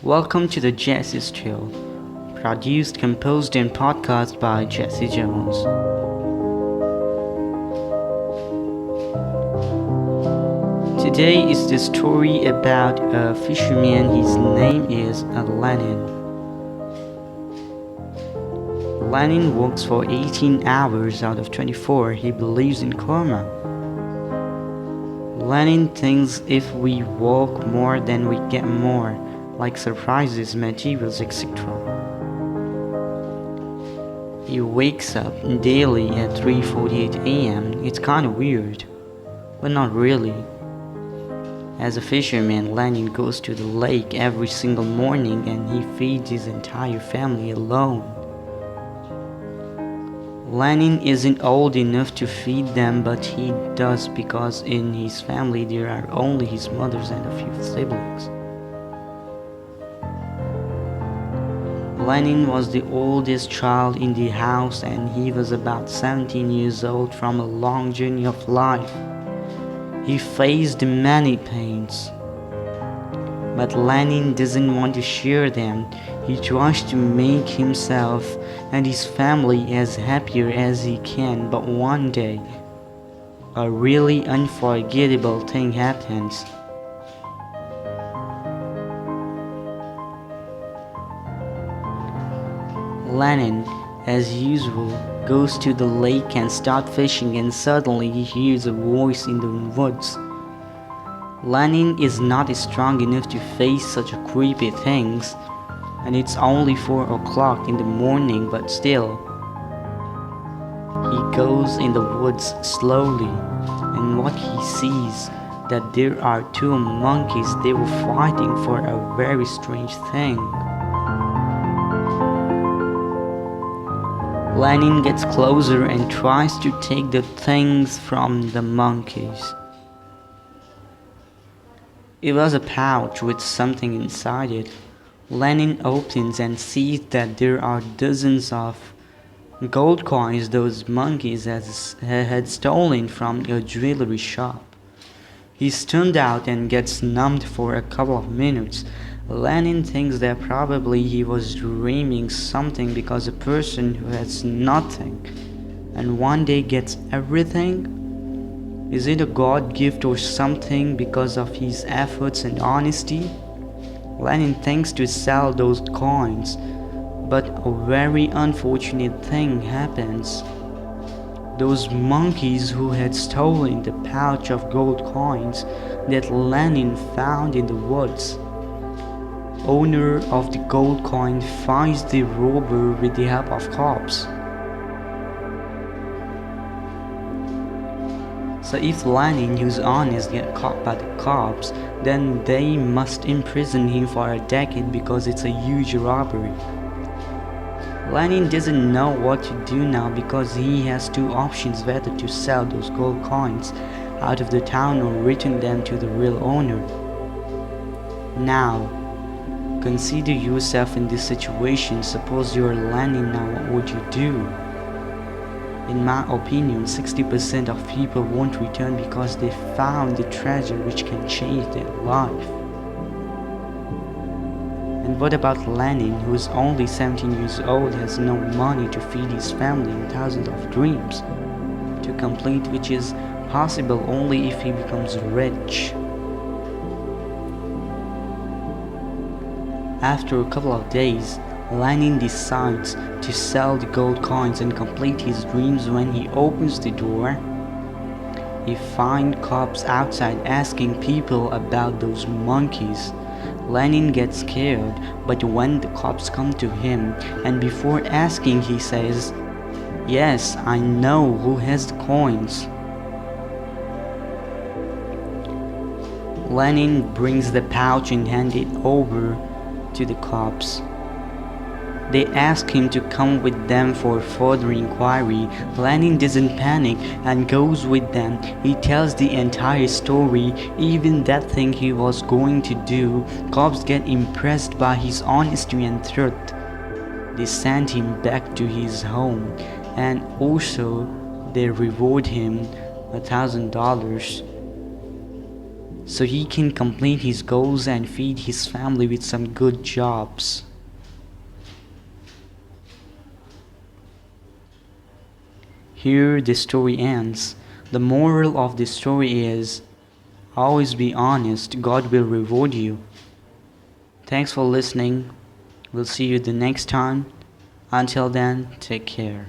Welcome to the Zeeses Show, produced, composed, and podcast by Zeesejones. Today is the story about a fisherman. His name is Lenin. Lenin works for 18 hours out of 24. He believes in karma. Lenin thinks if we work more, then we get more, like surprises, materials, etc. He wakes up daily at 3:48 a.m. It's kinda weird, but not really. As a fisherman, Lenin goes to the lake every single morning and he feeds his entire family alone. Lenin isn't old enough to feed them, but he does because in his family there are only his mothers and a few siblings. Lenin was the oldest child in the house and he was about 17 years old from a long journey of life. He faced many pains, but Lenin doesn't want to share them. He tries to make himself and his family as happier as he can, but one day, a really unforgettable thing happens. Lenin, as usual, goes to the lake and starts fishing, and suddenly he hears a voice in the woods. Lenin is not strong enough to face such creepy things, and it's only 4 o'clock in the morning, but still. He goes in the woods slowly, and what he sees that there are two monkeys. They were fighting for a very strange thing. Lenin gets closer and tries to take the things from the monkeys. It was a pouch with something inside it. Lenin opens and sees that there are dozens of gold coins those monkeys had stolen from a jewelry shop. He's stunned out and gets numbed for a couple of minutes. Lenin thinks that probably he was dreaming something because a person who has nothing and one day gets everything? Is it a God gift or something because of his efforts and honesty? Lenin thinks to sell those coins, but a very unfortunate thing happens. Those monkeys who had stolen the pouch of gold coins that Lenin found in the woods. Owner of the gold coin finds the robber with the help of cops. So if Lenin, who's honest, gets caught by the cops, then they must imprison him for a decade because it's a huge robbery. Lenin doesn't know what to do now because he has two options: whether to sell those gold coins out of the town or return them to the real owner. Now, consider yourself in this situation. Suppose you're Lenin now, what would you do? In my opinion, 60% of people won't return because they found the treasure which can change their life. And what about Lenin, who is only 17 years old, has no money to feed his family and thousands of dreams to complete, which is possible only if he becomes rich? After a couple of days, Lenin decides to sell the gold coins and complete his dreams. When he opens the door, he finds cops outside asking people about those monkeys. Lenin gets scared, but when the cops come to him and before asking he says, "Yes, I know who has the coins." Lenin brings the pouch and hands it over to the cops. They ask him to come with them for further inquiry. Lenin doesn't panic and goes with them. He tells the entire story, even that thing he was going to do. Cops get impressed by his honesty and truth. They send him back to his home and also they reward him $1,000. so he can complete his goals and feed his family with some good jobs. Here the story ends. The moral of the story is always be honest, God will reward you. Thanks for listening. We'll see you the next time. Until then, take care.